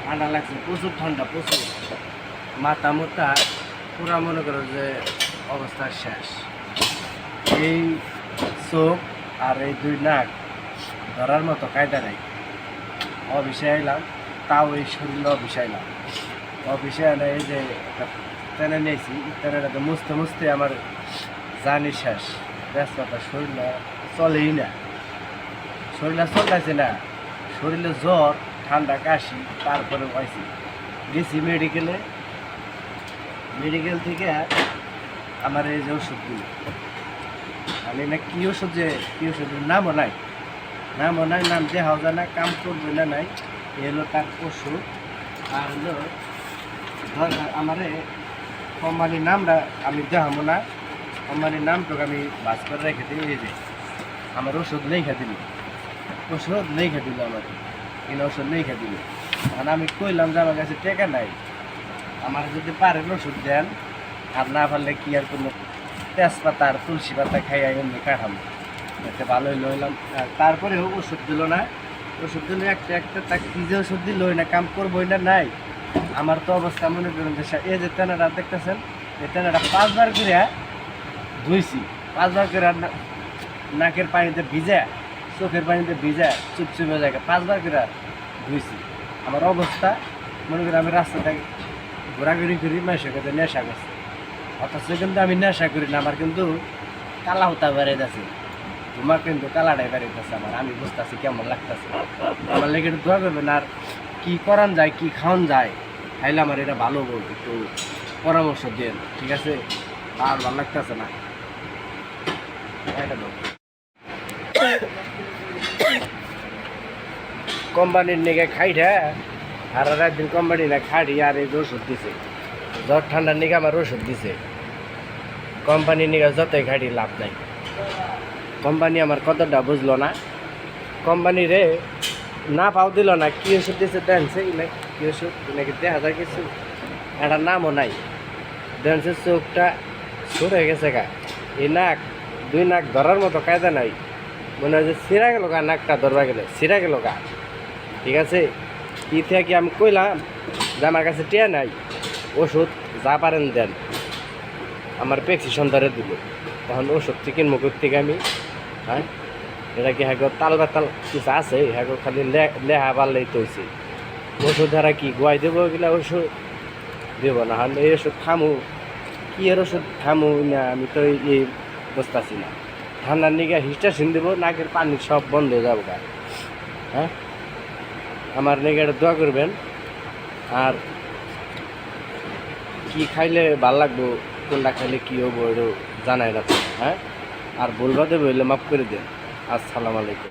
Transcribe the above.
ঠান্ডা লাগছে, প্রচুর ঠান্ডা, প্রচুর মাথা মোটা পুরা, মনে করো যে অবস্থা শেষ। এই চোখ আর এই দুই নাক ধরার মতো কায়দা নেই। অফিসে আইলাম, তাও এই শরীরে অফিসে আইলাম, অফিসে আনে এই যে টেনে নিয়েছি, টেনেটাতে মুছতে মুছতে আমার জানি শেষ, ব্যস্ততা, শরীরে চলেই না, শরীরে চলতেছে না, শরীরে জ্বর, ঠান্ডা, কাশি। তারপরে পাইছি, গেছি মেডিকেলে, মেডিকেল থেকে আমার এই যে ওষুধগুলো, আমি না কী ওষুধ, যে কী ওষুধের নামও নাই, নামও নাই, নাম দেখাও যায় না, কাম করবে না, নাই। এ হলো তার ওষুধ। আর হলো আমার কোম্পানির নামটা আমি দেখাবো না, কোম্পানির নামটুকু আমি বাস করে রেখে দিই। এই যে আমার ওষুধ লেখা দিল, ওষুধ লেখা দিল, আমার কিনা ওষুধ লেখা দিল। কারণ আমি কইলাম যে আমার কাছে টাকা নাই, আমার যদি পারেন ওষুধ দেন, আর না পারলে কি আর কোনো তেজপাতা আর তুলসী পাতা খাইয়া এমনি কাটাবো, এতে ভালোই লইলাম। তারপরেও ওষুধ দিল না, ওষুধ দিল একটা একটা, তাকে কী যে ওষুধ দিল না, কাম করবোই না, নাই। আমার তো অবস্থা মনে করেন যে এই যে তেনাটা দেখতেছেন, এই তেনাটা 5 বার করে ধুইছি, 5 বার করে নাকের পানিতে ভিজা, চোখের পানিতে ভিজা, চুপচুপে জায়গা 5 বার করে ধুইছি। আমার অবস্থা মনে করি আমি রাস্তাটা ঘোরাঘুরি করি, মেশে খেতে নেশা করছি, অথচ কিন্তু আমি নেশা করি না, আমার কিন্তু কালা হতা বেড়াইতেছে, তোমার কিন্তু কালাটাই বেড়াইতেছে আমার, আমি বুঝতেছি কেমন লাগতেছে। আমার লেগে একটু দোয়া করবেন, আর কী করান যায়, কী খাওয়ান যায়, খাইলে আমার এটা ভালো বল, একটু পরামর্শ দেন, ঠিক আছে? আর ভালো লাগতেছে না, কোম্পানির নিকে খাইটা আর একদিন কোম্পানি না খাড়ি, আর এই ওষুধ দিছে, জ্বর ঠান্ডার নিকে আমার ওষুধ দিছে। কোম্পানির নিকে যতই খাড়ি লাভ নাই, কোম্পানি আমার কতটা বুঝলো না, কোম্পানি রে না পাও দিল না, কী ওষুধ দিছে দেখছে, কী ওষুধ নাকি দেখা যায় কিছু, একটা নামও নাই, দেখছে চোখটা ছোট হয়ে গেছে গা, এই নাক, দুই নাক ধরার মতো কায়দা নাই, মনে হয় যে ছিঁড়া গেল গা, নাকটা ধরবা গেলে ছিঁড়া গেল গা, ঠিক আছে? কি থেকে আমি কইলাম যে আমার কাছে টিয়া নাই, ওষুধ যা পারেন দেন, আমার প্রেসক্রিপশন ধরে দিল, তখন ওষুধ থেকে মুখের থেকে আমি, হ্যাঁ এটা কি হ্যাঁ তাল বাতাল কিছু আছে, হ্যাঁ খালি লেহা পারলেই তো হয়েছে, ওষুধ দ্বারা কি গোয়াই দেবো, এগুলা ওষুধ দেব না, হ্যাঁ এই ওষুধ খামু, কি এর ওষুধ খামু না, আমি তো এই বুঝতেছি না। ঠান্ডার নিগে হিস্টাসিন দেবো, নাকের পানি সব বন্ধ হয়ে যাবো গা, হ্যাঁ আমার নিগে এটা দোয়া করবেন। আর কি খাইলে ভাল লাগবো, কোনটা খাইলে কী হবো, এটা জানাই না, হ্যাঁ? আর বলবা দেবো, মাফ করে দেন। আসসালামু আলাইকুম।